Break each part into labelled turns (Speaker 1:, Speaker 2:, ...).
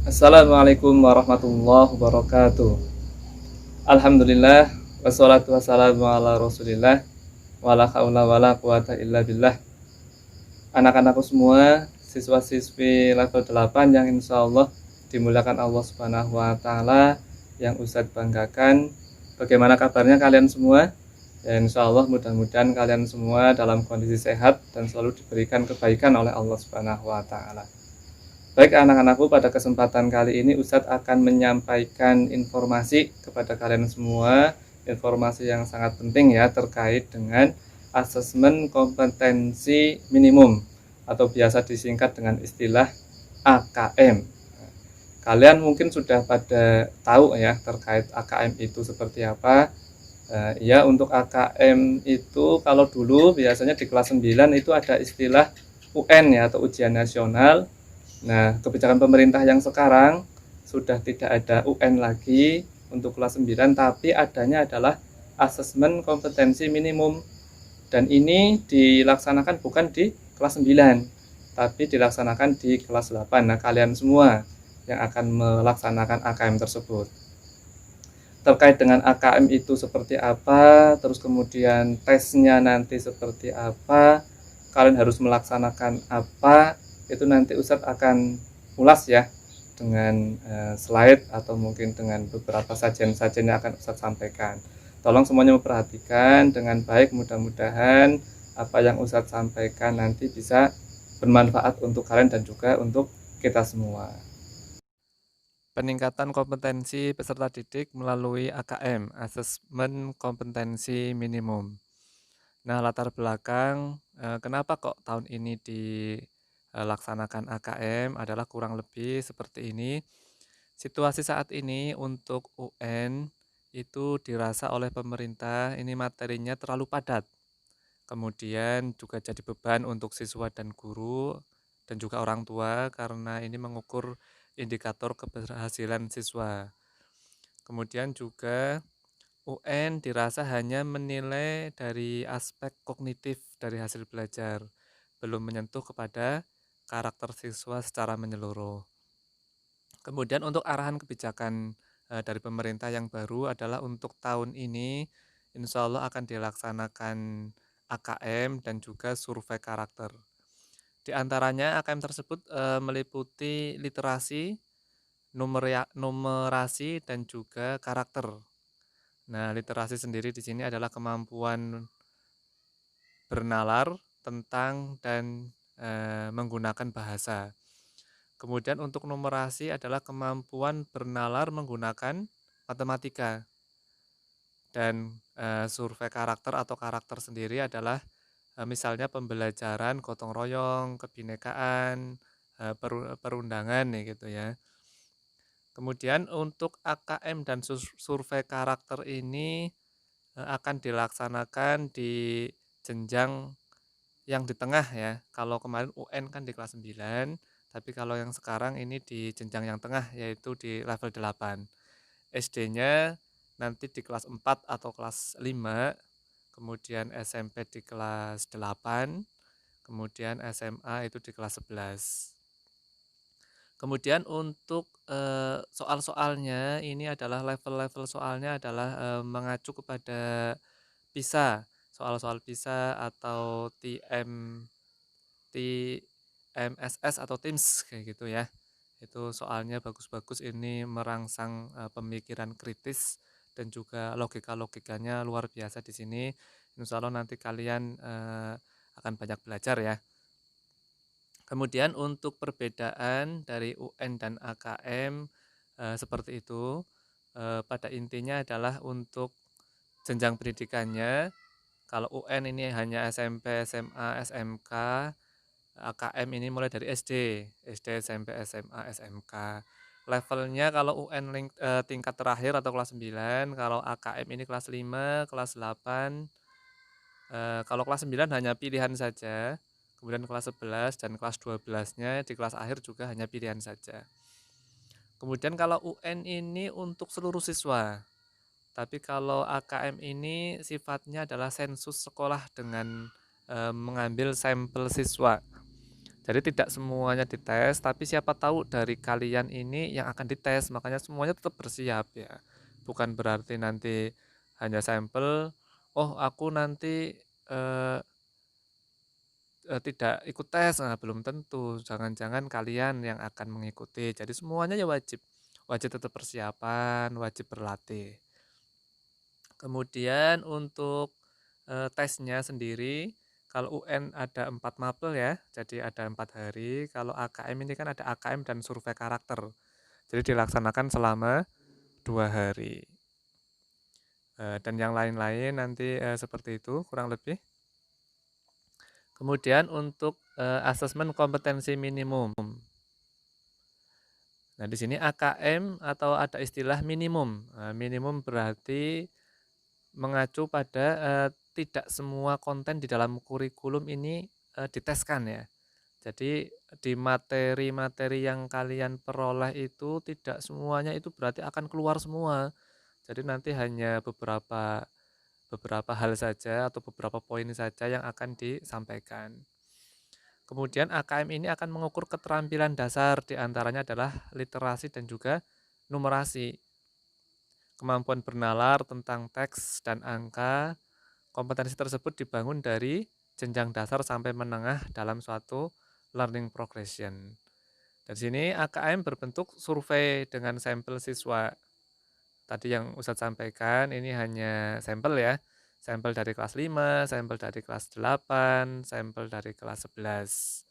Speaker 1: Assalamualaikum warahmatullahi wabarakatuh. Alhamdulillah wassalatu wassalamu ala Rasulillah wala haula wala quwata illa billah. Anak-anakku semua, siswa-siswi level 8 yang insyaallah dimuliakan Allah Subhanahu wa taala, yang Ustadz banggakan. Bagaimana kabarnya kalian semua? Ya insyaallah mudah-mudahan kalian semua dalam kondisi sehat dan selalu diberikan kebaikan oleh Allah Subhanahu wa taala. Baik anak-anakku, pada kesempatan kali ini Ustadz akan menyampaikan informasi kepada kalian semua, informasi yang sangat penting ya, terkait dengan asesmen kompetensi minimum atau biasa disingkat dengan istilah AKM. Kalian mungkin sudah pada tahu ya terkait AKM itu seperti apa. Ya, untuk AKM itu kalau dulu biasanya di kelas 9 itu ada istilah UN ya, atau ujian nasional. Nah, kebijakan pemerintah yang sekarang sudah tidak ada UN lagi untuk kelas 9, tapi adanya adalah asesmen kompetensi minimum. Dan ini dilaksanakan bukan di kelas 9, tapi dilaksanakan di kelas 8. Nah, kalian semua yang akan melaksanakan AKM tersebut. Terkait dengan AKM itu seperti apa, terus kemudian tesnya nanti seperti apa, kalian harus melaksanakan apa, itu nanti Ustadz akan ulas ya dengan slide atau mungkin dengan beberapa sajian-sajian yang akan Ustadz sampaikan. Tolong semuanya memperhatikan dengan baik, mudah-mudahan apa yang Ustadz sampaikan nanti bisa bermanfaat untuk kalian dan juga untuk kita semua. Peningkatan kompetensi peserta didik melalui AKM, Asesmen Kompetensi Minimum. Nah, latar belakang kenapa kok tahun ini dilaksanakan AKM adalah kurang lebih seperti ini. Situasi saat ini untuk UN itu dirasa oleh pemerintah ini materinya terlalu padat. Kemudian juga jadi beban untuk siswa dan guru dan juga orang tua karena ini mengukur indikator keberhasilan siswa. Kemudian juga UN dirasa hanya menilai dari aspek kognitif dari hasil belajar, belum menyentuh kepada karakter siswa secara menyeluruh. Kemudian untuk arahan kebijakan dari pemerintah yang baru adalah untuk tahun ini insya Allah akan dilaksanakan AKM dan juga survei karakter. Di antaranya AKM tersebut meliputi literasi, numerasi, dan juga karakter. Nah, literasi sendiri di sini adalah kemampuan bernalar tentang dan menggunakan bahasa. Kemudian untuk numerasi adalah kemampuan bernalar menggunakan matematika. Dan survei karakter atau karakter sendiri adalah misalnya pembelajaran gotong royong, kebinekaan, perundangan ya gitu ya. Kemudian untuk AKM dan survei karakter ini akan dilaksanakan di jenjang yang di tengah ya. Kalau kemarin UN kan di kelas 9, tapi kalau yang sekarang ini di jenjang yang tengah, yaitu di level 8. SD-nya nanti di kelas 4 atau kelas 5, kemudian SMP di kelas 8, kemudian SMA itu di kelas 11. Kemudian untuk soal-soalnya ini adalah level-level soalnya adalah mengacu kepada PISA, soal-soal PISA atau TMSS atau TIMSS kayak gitu ya. Itu soalnya bagus-bagus, ini merangsang pemikiran kritis dan juga logika-logikanya luar biasa di sini. Insya Allah nanti kalian akan banyak belajar ya. Kemudian untuk perbedaan dari UN dan AKM seperti itu, pada intinya adalah untuk jenjang pendidikannya. Kalau UN ini hanya SMP, SMA, SMK, AKM ini mulai dari SD, SMP, SMA, SMK. Levelnya kalau UN tingkat terakhir atau kelas 9, kalau AKM ini kelas 5, kelas 8. Kalau kelas 9 hanya pilihan saja, kemudian kelas 11 dan kelas 12-nya di kelas akhir juga hanya pilihan saja. Kemudian kalau UN ini untuk seluruh siswa, tapi kalau AKM ini sifatnya adalah sensus sekolah dengan mengambil sampel siswa. Jadi tidak semuanya dites, tapi siapa tahu dari kalian ini yang akan dites, makanya semuanya tetap bersiap ya. Bukan berarti nanti hanya sampel, oh aku nanti eh, tidak ikut tes, nah belum tentu. Jangan-jangan kalian yang akan mengikuti. Jadi semuanya ya wajib, wajib tetap persiapan, wajib berlatih. Kemudian untuk tesnya sendiri, kalau UN ada 4 mapel ya, jadi ada 4 hari. Kalau AKM ini kan ada AKM dan survei karakter. Jadi dilaksanakan selama 2 hari. Dan yang lain-lain nanti seperti itu kurang lebih. Kemudian untuk asesmen kompetensi minimum. Nah, di sini AKM atau ada istilah minimum. Minimum berarti mengacu pada tidak semua konten di dalam kurikulum ini diteskan ya. Jadi di materi-materi yang kalian peroleh itu tidak semuanya itu berarti akan keluar semua. Jadi nanti hanya beberapa hal saja atau beberapa poin saja yang akan disampaikan. Kemudian AKM ini akan mengukur keterampilan dasar, diantaranya adalah literasi dan juga numerasi. Kemampuan bernalar tentang teks dan angka, kompetensi tersebut dibangun dari jenjang dasar sampai menengah dalam suatu learning progression. Dari sini AKM berbentuk survei dengan sampel siswa. Tadi yang Ustadz sampaikan ini hanya sampel ya. Sampel dari kelas 5, sampel dari kelas 8, sampel dari kelas 11.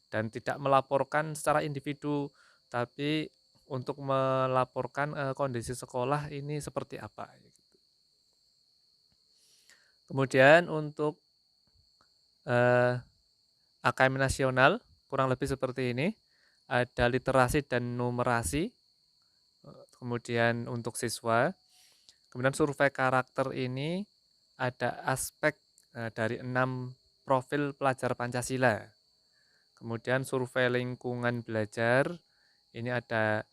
Speaker 1: Dan tidak melaporkan secara individu, tapi untuk melaporkan kondisi sekolah ini seperti apa. Kemudian untuk AKM nasional kurang lebih seperti ini. Ada literasi dan numerasi, kemudian untuk siswa. Kemudian survei karakter ini ada aspek dari 6 profil pelajar Pancasila. Kemudian survei lingkungan belajar, ini ada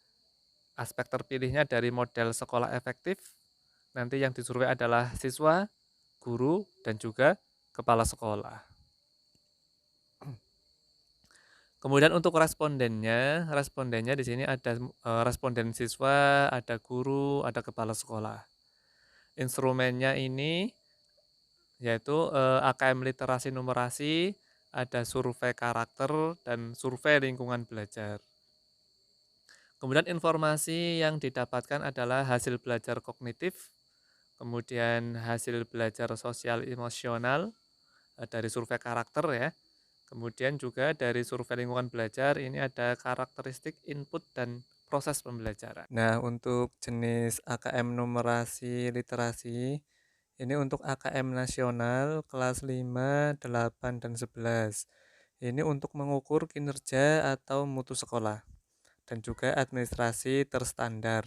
Speaker 1: aspek terpilihnya dari model sekolah efektif. Nanti yang disurvei adalah siswa, guru, dan juga kepala sekolah. Kemudian untuk respondennya di sini ada responden siswa, ada guru, ada kepala sekolah. Instrumennya ini yaitu AKM literasi numerasi, ada survei karakter dan survei lingkungan belajar. Kemudian informasi yang didapatkan adalah hasil belajar kognitif, kemudian hasil belajar sosial emosional dari survei karakter ya. Kemudian juga dari survei lingkungan belajar ini ada karakteristik input dan proses pembelajaran. Nah, untuk jenis AKM numerasi literasi, ini untuk AKM nasional kelas 5, 8, dan 11. Ini untuk mengukur kinerja atau mutu sekolah dan juga administrasi terstandar.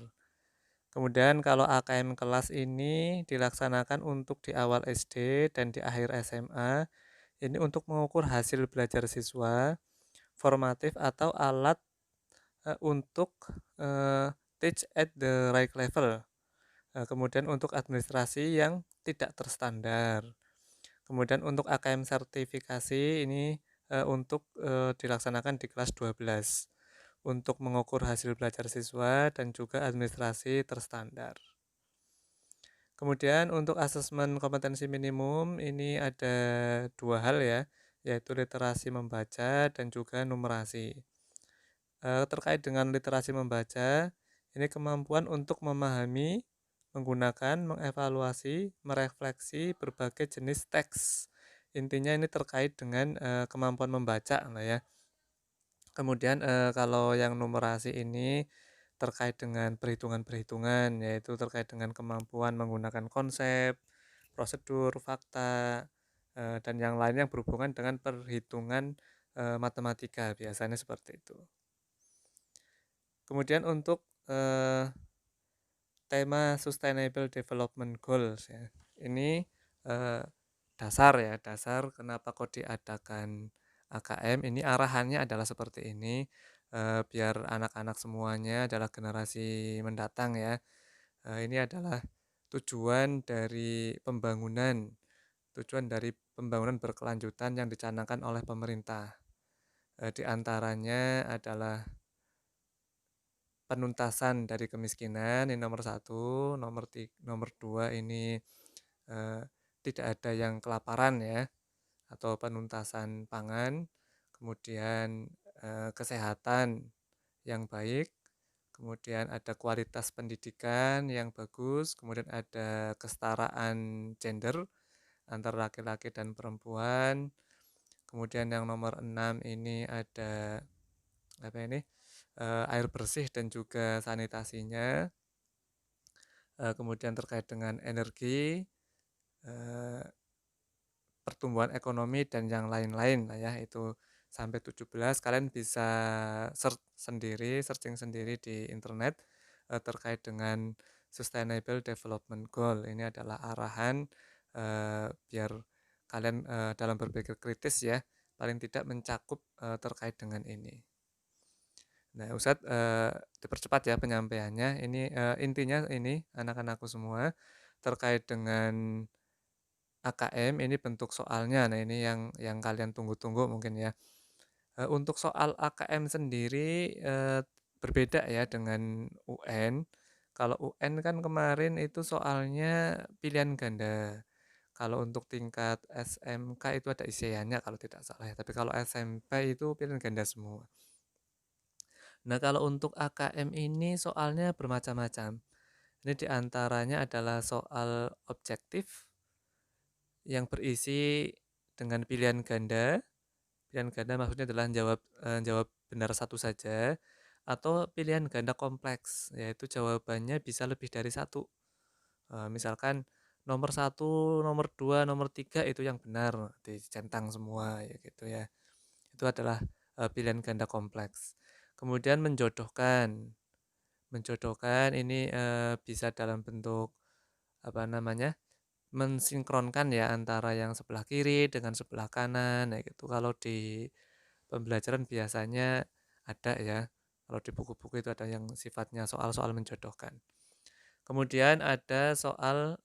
Speaker 1: Kemudian kalau AKM kelas ini dilaksanakan untuk di awal SD dan di akhir SMA. Ini untuk mengukur hasil belajar siswa, formatif atau alat untuk teach at the right level. Kemudian untuk administrasi yang tidak terstandar. Kemudian untuk AKM sertifikasi ini untuk dilaksanakan di kelas 12 untuk mengukur hasil belajar siswa dan juga administrasi terstandar. Kemudian untuk asesmen kompetensi minimum ini ada 2 hal ya, yaitu literasi membaca dan juga numerasi. Terkait dengan literasi membaca, ini kemampuan untuk memahami, menggunakan, mengevaluasi, merefleksi berbagai jenis teks. Intinya ini terkait dengan kemampuan membaca lah ya. Kemudian kalau yang numerasi ini terkait dengan perhitungan-perhitungan, yaitu terkait dengan kemampuan menggunakan konsep, prosedur, fakta, dan yang lain yang berhubungan dengan perhitungan matematika, biasanya seperti itu. Kemudian untuk tema Sustainable Development Goals ya, ini dasar kenapa kok diadakan AKM, ini arahannya adalah seperti ini. Biar anak-anak semuanya adalah generasi mendatang ya. Ini adalah tujuan dari pembangunan berkelanjutan yang dicanangkan oleh pemerintah. Di antaranya adalah penuntasan dari kemiskinan, ini nomor satu. Nomor dua ini tidak ada yang kelaparan ya, atau penuntasan pangan. Kemudian kesehatan yang baik, kemudian ada kualitas pendidikan yang bagus, kemudian ada kesetaraan gender antara laki-laki dan perempuan. Kemudian yang nomor 6 ini ada apa ini? Air bersih dan juga sanitasinya. Kemudian terkait dengan energi, pertumbuhan ekonomi dan yang lain-lain lah ya, itu sampai 17. Kalian bisa searching sendiri di internet terkait dengan Sustainable Development Goal. Ini adalah arahan biar kalian dalam berpikir kritis ya, paling tidak mencakup terkait dengan ini. Nah, Ustadz dipercepat ya penyampaiannya. Ini intinya ini anak-anakku semua terkait dengan AKM, ini bentuk soalnya. Nah, ini yang kalian tunggu-tunggu mungkin ya. Untuk soal AKM sendiri berbeda ya dengan UN. Kalau UN kan kemarin itu soalnya pilihan ganda. Kalau untuk tingkat SMK itu ada isiannya kalau tidak salah ya. Tapi kalau SMP itu pilihan ganda semua. Nah, kalau untuk AKM ini soalnya bermacam-macam. Ini diantaranya adalah soal objektif yang berisi dengan pilihan ganda. Pilihan ganda maksudnya adalah jawab benar satu saja, atau pilihan ganda kompleks, yaitu jawabannya bisa lebih dari satu. Misalkan nomor 1, nomor 2, nomor 3 itu yang benar, dicentang semua ya gitu ya. Itu adalah pilihan ganda kompleks. Kemudian menjodohkan. Menjodohkan ini bisa dalam bentuk apa namanya? Mensinkronkan ya antara yang sebelah kiri dengan sebelah kanan. Nah, gitu. Kalau di pembelajaran biasanya ada ya. Kalau di buku-buku itu ada yang sifatnya soal-soal menjodohkan. Kemudian ada soal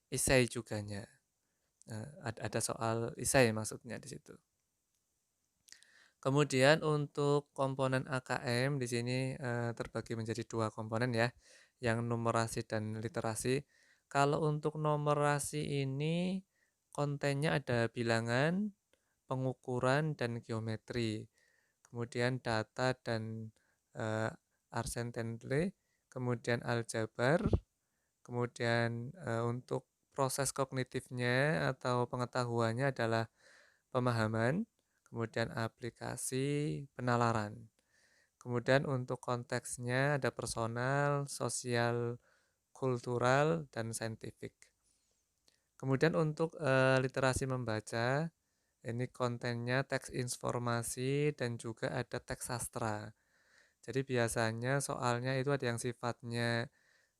Speaker 1: isai juganya. Ada soal isai maksudnya di situ. Kemudian untuk komponen AKM di sini terbagi menjadi 2 komponen ya, yang numerasi dan literasi. Kalau untuk numerasi ini kontennya ada bilangan, pengukuran dan geometri. Kemudian data dan Argentine, kemudian aljabar, kemudian untuk proses kognitifnya atau pengetahuannya adalah pemahaman, kemudian aplikasi, penalaran. Kemudian untuk konteksnya ada personal, sosial, kultural, dan saintifik. Kemudian untuk literasi membaca, ini kontennya teks informasi dan juga ada teks sastra. Jadi biasanya soalnya itu ada yang sifatnya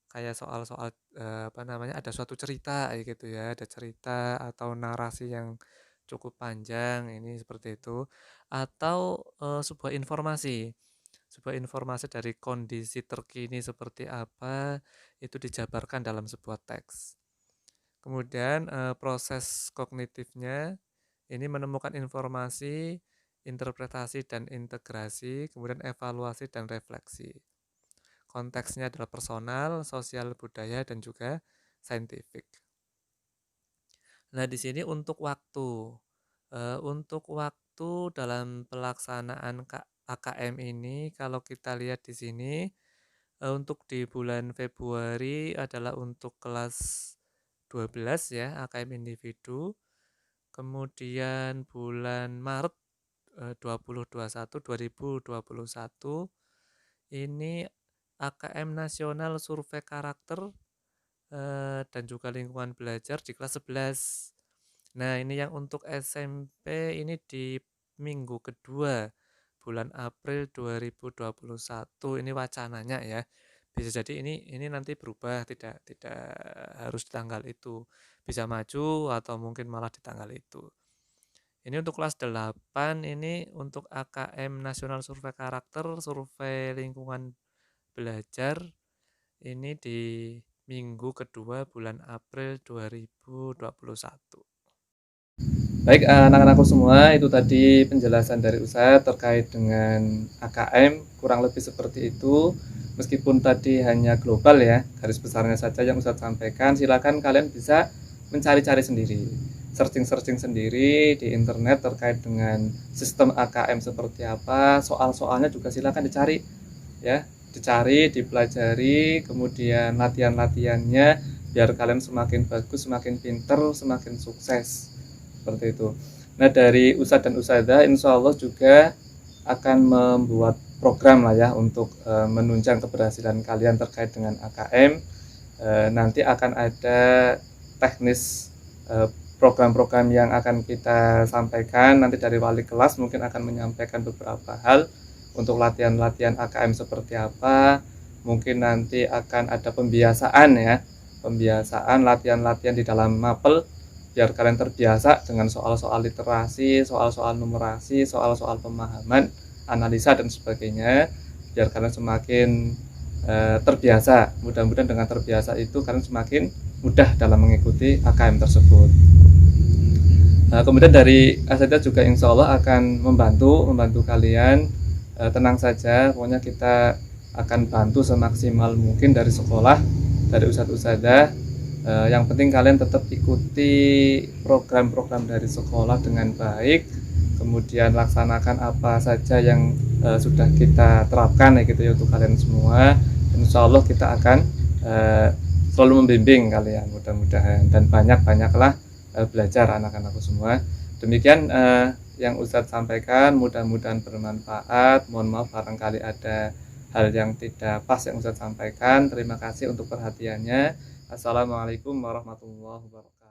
Speaker 1: kayak soal-soal apa namanya, ada suatu cerita gitu ya, ada cerita atau narasi yang cukup panjang, ini seperti itu, atau sebuah informasi dari kondisi terkini seperti apa itu dijabarkan dalam sebuah teks. Kemudian proses kognitifnya ini menemukan informasi, interpretasi dan integrasi, kemudian evaluasi dan refleksi. Konteksnya adalah personal, sosial, budaya, dan juga saintifik. Nah, di sini untuk waktu. Untuk waktu dalam pelaksanaan AKM ini, kalau kita lihat di sini, untuk di bulan Februari adalah untuk kelas 12 ya, AKM individu. Kemudian bulan Maret 2021 ini AKM nasional survei karakter dan juga lingkungan belajar di kelas 11. Nah, ini yang untuk SMP ini di minggu kedua bulan April 2021, ini wacananya ya. Bisa jadi ini nanti berubah, tidak harus di tanggal itu. Bisa maju atau mungkin malah di tanggal itu. Ini untuk kelas 8, ini untuk AKM nasional survei karakter, survei lingkungan belajar, ini di minggu kedua bulan April 2021. Baik, anak-anakku semua, itu tadi penjelasan dari Ustadz terkait dengan AKM, kurang lebih seperti itu. Meskipun tadi hanya global ya, garis besarnya saja yang Ustadz sampaikan, silakan kalian bisa mencari-cari sendiri, searching-searching sendiri di internet terkait dengan sistem AKM seperti apa, soal-soalnya juga silakan dicari ya, dipelajari, kemudian latihan-latihannya biar kalian semakin bagus, semakin pinter, semakin sukses. Seperti itu. Nah, dari Ustadz dan Ustadzah insya Allah juga akan membuat program lah ya untuk menunjang keberhasilan kalian terkait dengan AKM. Nanti akan ada teknis program-program yang akan kita sampaikan. Nanti dari wali kelas mungkin akan menyampaikan beberapa hal untuk latihan-latihan AKM seperti apa. Mungkin nanti akan ada pembiasaan ya, pembiasaan latihan-latihan di dalam mapel biar kalian terbiasa dengan soal-soal literasi, soal-soal numerasi, soal-soal pemahaman, analisa dan sebagainya, biar kalian semakin terbiasa. Mudah-mudahan dengan terbiasa itu kalian semakin mudah dalam mengikuti AKM tersebut. Nah, kemudian dari Asatidzah juga insya Allah akan membantu kalian. Tenang saja, pokoknya kita akan bantu semaksimal mungkin dari sekolah, dari ustadz-ustadzah. Yang penting kalian tetap ikuti program-program dari sekolah dengan baik, kemudian laksanakan apa saja yang sudah kita terapkan ya gitu ya untuk kalian semua. Insya Allah kita akan selalu membimbing kalian mudah-mudahan, dan banyaklah belajar anak-anakku semua. Demikian yang Ustadz sampaikan, mudah-mudahan bermanfaat. Mohon maaf barangkali ada hal yang tidak pas yang Ustadz sampaikan. Terima kasih untuk perhatiannya. Assalamualaikum warahmatullahi wabarakatuh.